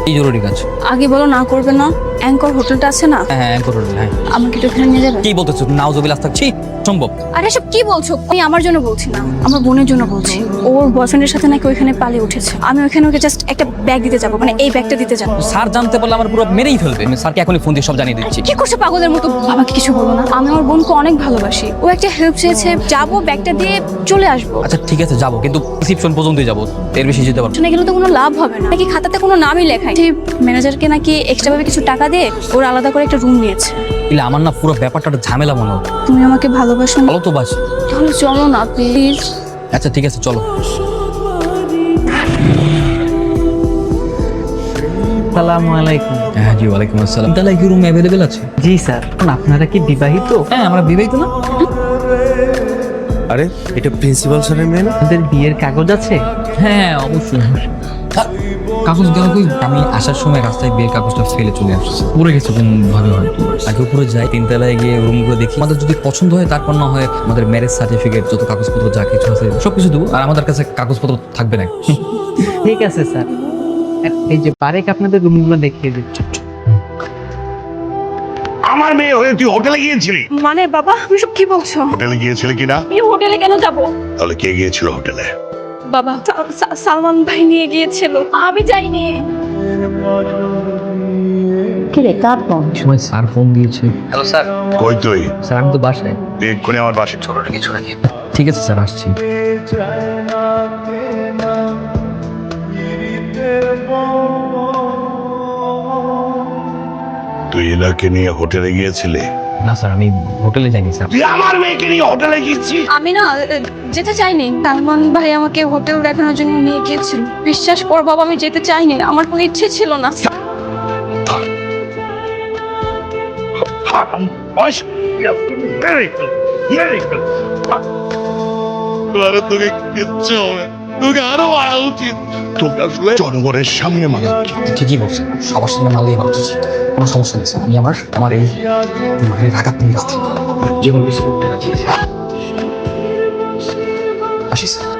এই জরুরি কাজ। আগে বলো না করবে না। অ্যাঙ্কর হোটেলটা আছে না? হ্যাঁ অ্যাঙ্কর হোটেল। হ্যাঁ আমাকে একটু ওখানে নিয়ে যাবে? কি বলতেছো? নাউজুবিল্লাহ থাকছি সম্ভব? আরে সব কি বলছো? আমি আমার জন্য বলছি না, আমার বোনের জন্য বলছি। ওর বয়ফ্রেন্ডের সাথে নাকি ওইখানে পালিয়ে উঠেছে। আমি ওইখানে ওকে জাস্ট একটা ব্যাগ দিতে যাবো, মানে এই ব্যাগটা দিতে যাবো। স্যার জানতে পারলে আমার পুরো মেরেই ফেলবে। আমি স্যারকে এখনই ফোন দিয়ে সব জানিয়ে দিচ্ছি। কি করছো পাগলের মতো? আমাকে কিছু বলো না, আমি আমার বোনকে অনেক ভালোবাসি। ও একটা হেল্প চেয়েছে, যাবো ব্যাগটা দিয়ে চলে আসবো। আচ্ছা ঠিক আছে যাবো, কিন্তু রিসিপশন পর্যন্তই যাবো, এর বেশি যেতে পারবো না। শুনে গেলে তো কোনো লাভ হবে না। নাকি খাতাতে কোনো নামই লেখায়। সেই ম্যানেজারকে নাকি এক্সট্রা ভাবে কিছু টাকা দিয়ে ওর আলাদা করে একটা রুম নিয়েছে। ইলে আমার না পুরো ব্যাপারটা একটা ঝামেলা মনে হয়। তুমি আমাকে ভালোবাসো না? ভালো তো বাস। তাহলে চলো না প্লিজ। আচ্ছা ঠিক আছে চলো। আসসালামু আলাইকুম। হ্যাঁ জি ওয়ালাইকুম আসসালাম। তাহলে কি রুম অ্যাভেলেবেল আছে? জি স্যার। আপনারা কি বিবাহিত? হ্যাঁ আমরা বিবাহিত না। আরে এটা প্রিন্সিপাল স্যারের মেয়ে না? আপনাদের বিয়ের কাগজ আছে? হ্যাঁ অবশ্যই। কাগজ গেল কই? আমি আসার সময় রাস্তায় বিয়ের কাগজটা ফেলে চলে আসছি, পড়ে গেছে কোন ভাবে হয়। আগে উপরে যাই, তিনতলায় গিয়ে রুমগুলো দেখি, আমাদের যদি পছন্দ হয় তারপর না হয় আমাদের ম্যারেজ সার্টিফিকেট যত কাগজপত্র যা কিছু আছে সবকিছু দেবো। আর আমাদের কাছে কাগজপত্র থাকবে না। ঠিক আছে স্যার। এই যে বারেক আপনাদের রুমগুলো দেখিয়ে দিচ্ছি। আমার মেয়ে হয়ে তুই হোটেলে গিয়েছিলি? মানে বাবা তুমি সব কি বলছো? হোটেলে গিয়েছিলি কিনা? আমি হোটেলে কেন যাব? তাহলে কে গিয়েছিল হোটেলে? বাবা সালমান ভাই নিয়ে গিয়েছিল, আমি যাইনি। কিরে কার ফোন? সময় স্যার ফোন দিয়েছে। Hello sir. কই তুই? স্যার আমি তো বাসায়। তুই এক্ষুনি আমার বাসে চলো। কিছু নাকি? ঠিক আছে স্যার আসছি। তুই এনাকে নিয়ে হোটেলে গিয়েছিলি? না স্যার আমি হোটেলে যাইনি স্যার। তুই আমার মেয়েকে নিয়ে হোটেলে গিয়েছিস? আমি না যেতে চাইনি। সালমান ভাই আমাকে হোটেল দেখানোর জন্য নিয়ে গিয়েছিল। বিশ্বাস কর বাবা, আমি যেতে চাইনি, আমার কোনো ইচ্ছে ছিল না। তোকে কিচ্ছু হবে, তোকে আরো মারা উচিত। তোকে আসলে জনগণের সামনে মারা উচিত। ঠিকই বলছেন, সবার সঙ্গে মারলেই ভাবতেছি কোনো সমস্যা নেই স্যার। আমি আমার এই মায়ের আঘাত নিয়ে আসছি, যেমন বেশি করতে রাজি আছি। আসি স্যার।